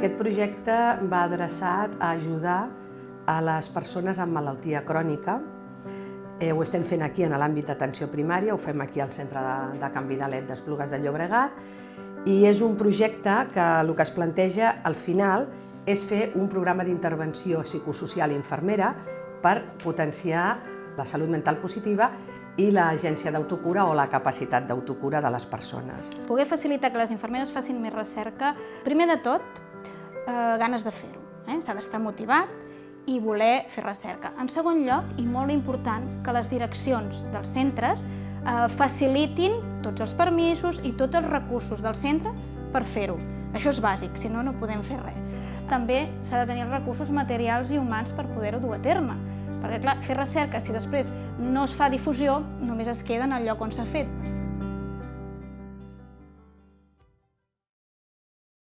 Aquest projecte va adreçat a ajudar a les persones amb malaltia crònica. Ho estem fent aquí en l'àmbit d'atenció primària, ho fem aquí al Centre de Canvi de LED d'Esplugues de Llobregat, i és un projecte que el que es planteja al final és fer un programa d'intervenció psicosocial i infermera per potenciar la salut mental positiva i l'agència d'autocura o la capacitat d'autocura de les persones. Poder facilitar que les infermeres facin més recerca, primer de tot, ganes de fer-ho. S'ha d'estar motivat i voler fer recerca. En segon lloc, i molt important, que les direccions dels centres facilitin tots els permisos i tots els recursos del centre per fer-ho. Això és bàsic, si no, no podem fer res. També s'ha de tenir els recursos materials i humans per poder-ho dur a terme. Perquè, clar, fer recerca, si després no es fa difusió, només es queda en el lloc on s'ha fet.